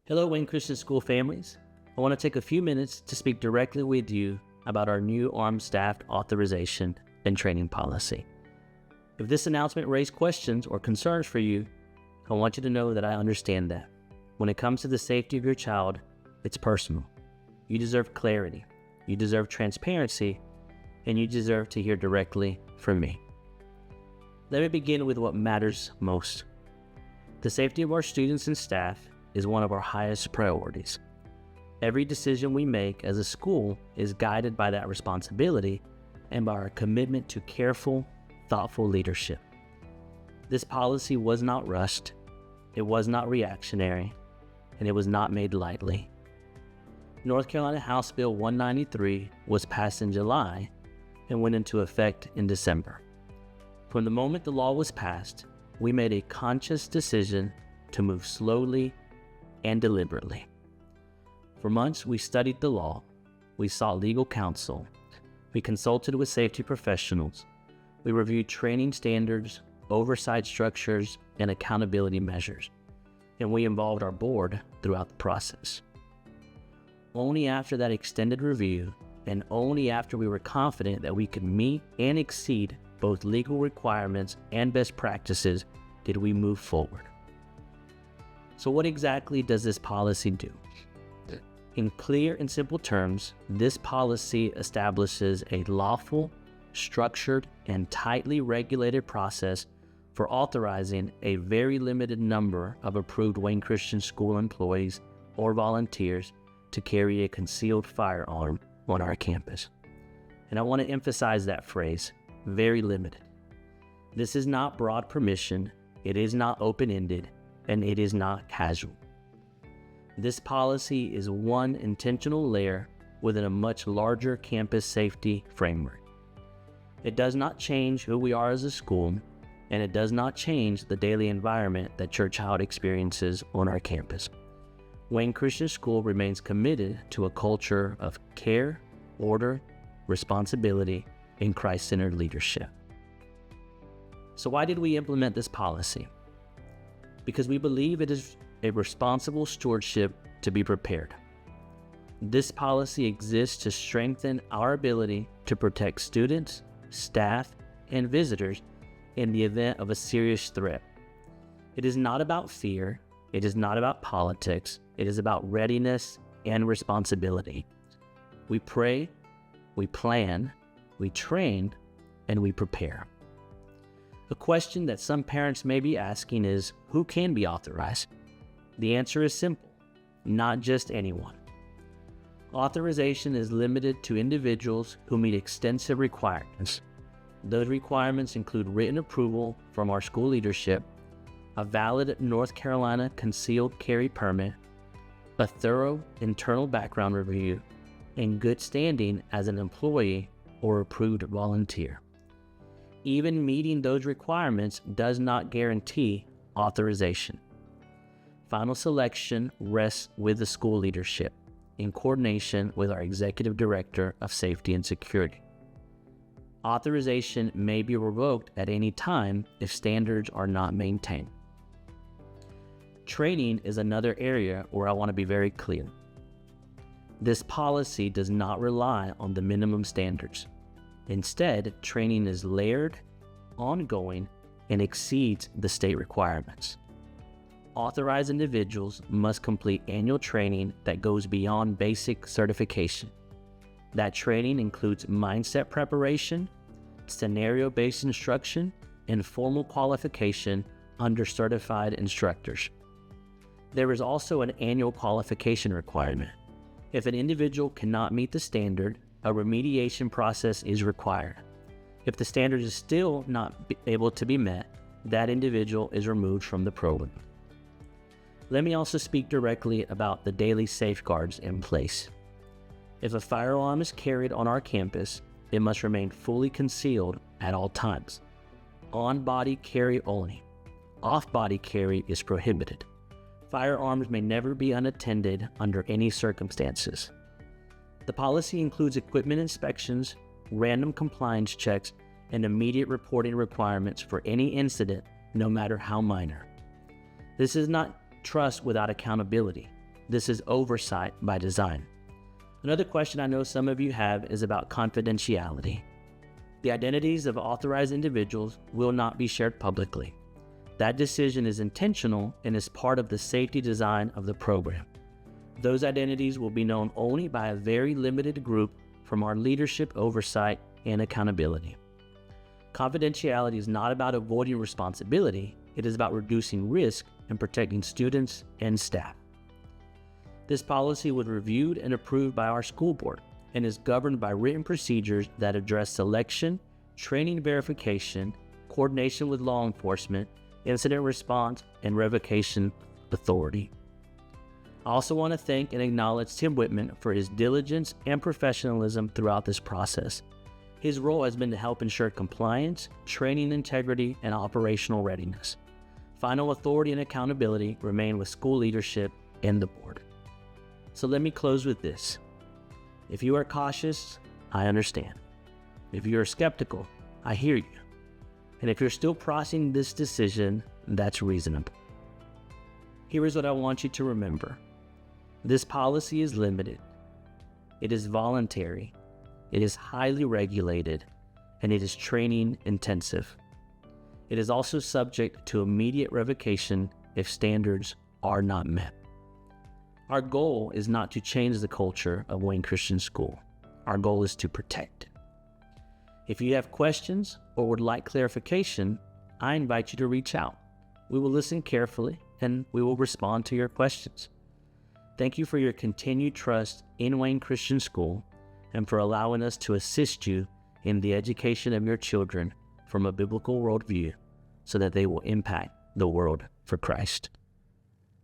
Hello, Wayne Christian School families. I want to take a few minutes to speak directly with you about our new ArmedStaff authorization and training policy. If this announcement raised questions or concerns for you, I want you to know that I understand that. When it comes to the safety of your child, it's personal. You deserve clarity, you deserve transparency, and you deserve to hear directly from me. Let me begin with what matters most. The safety of our students and staff is one of our highest priorities. Every decision we make as a school is guided by that responsibility and by our commitment to careful, thoughtful leadership. This policy was not rushed, it was not reactionary, and it was not made lightly. North Carolina House Bill 193 was passed in July and went into effect in December. From the moment the law was passed, we made a conscious decision to move slowly and deliberately. For months, we studied the law, we sought legal counsel, we consulted with safety professionals, we reviewed training standards, oversight structures, and accountability measures, and we involved our board throughout the process. Only after that extended review, and only after we were confident that we could meet and exceed both legal requirements and best practices, did we move forward. So what exactly does this policy do? In clear and simple terms, this policy establishes a lawful, structured, and tightly regulated process for authorizing a very limited number of approved Wayne Christian School employees or volunteers to carry a concealed firearm on our campus. And I want to emphasize that phrase, very limited. This is not broad permission, it is not open-ended, and it is not casual. This policy is one intentional layer within a much larger campus safety framework. It does not change who we are as a school, and it does not change the daily environment that your child experiences on our campus. Wayne Christian School remains committed to a culture of care, order, responsibility, and Christ-centered leadership. So why did we implement this policy? Because we believe it is a responsible stewardship to be prepared. This policy exists to strengthen our ability to protect students, staff, and visitors in the event of a serious threat. It is not about fear, it is not about politics, it is about readiness and responsibility. We pray, we plan, we train, and we prepare. A question that some parents may be asking is, who can be authorized? The answer is simple, not just anyone. Authorization is limited to individuals who meet extensive requirements. Those requirements include written approval from our school leadership, a valid North Carolina concealed carry permit, a thorough internal background review, and good standing as an employee or approved volunteer. Even meeting those requirements does not guarantee authorization. Final selection rests with the school leadership in coordination with our Executive Director of Safety and Security. Authorization may be revoked at any time if standards are not maintained. Training is another area where I want to be very clear. This policy does not rely on the minimum standards. Instead, training is layered, ongoing, and exceeds the state requirements. Authorized individuals must complete annual training that goes beyond basic certification. That training includes mindset preparation, scenario-based instruction, and formal qualification under certified instructors. There is also an annual qualification requirement. If an individual cannot meet the standard, a remediation process is required. If the standard is still not able to be met, that individual is removed from the program. Let me also speak directly about the daily safeguards in place. If a firearm is carried on our campus, it must remain fully concealed at all times. On-body carry only. Off-body carry is prohibited. Firearms may never be unattended under any circumstances. The policy includes equipment inspections, random compliance checks, and immediate reporting requirements for any incident, no matter how minor. This is not trust without accountability. This is oversight by design. Another question I know some of you have is about confidentiality. The identities of authorized individuals will not be shared publicly. That decision is intentional and is part of the safety design of the program. Those identities will be known only by a very limited group from our leadership oversight and accountability. Confidentiality is not about avoiding responsibility, it is about reducing risk and protecting students and staff. This policy was reviewed and approved by our school board and is governed by written procedures that address selection, training verification, coordination with law enforcement, incident response, and revocation authority. I also want to thank and acknowledge Tim Whitman for his diligence and professionalism throughout this process. His role has been to help ensure compliance, training integrity, and operational readiness. Final authority and accountability remain with school leadership and the board. So let me close with this. If you are cautious, I understand. If you are skeptical, I hear you. And if you're still processing this decision, that's reasonable. Here is what I want you to remember. This policy is limited. It is voluntary. It is highly regulated, and it is training intensive. It is also subject to immediate revocation if standards are not met. Our goal is not to change the culture of Wayne Christian School. Our goal is to protect it. If you have questions or would like clarification, I invite you to reach out. We will listen carefully and we will respond to your questions. Thank you for your continued trust in Wayne Christian School and for allowing us to assist you in the education of your children from a biblical worldview so that they will impact the world for Christ.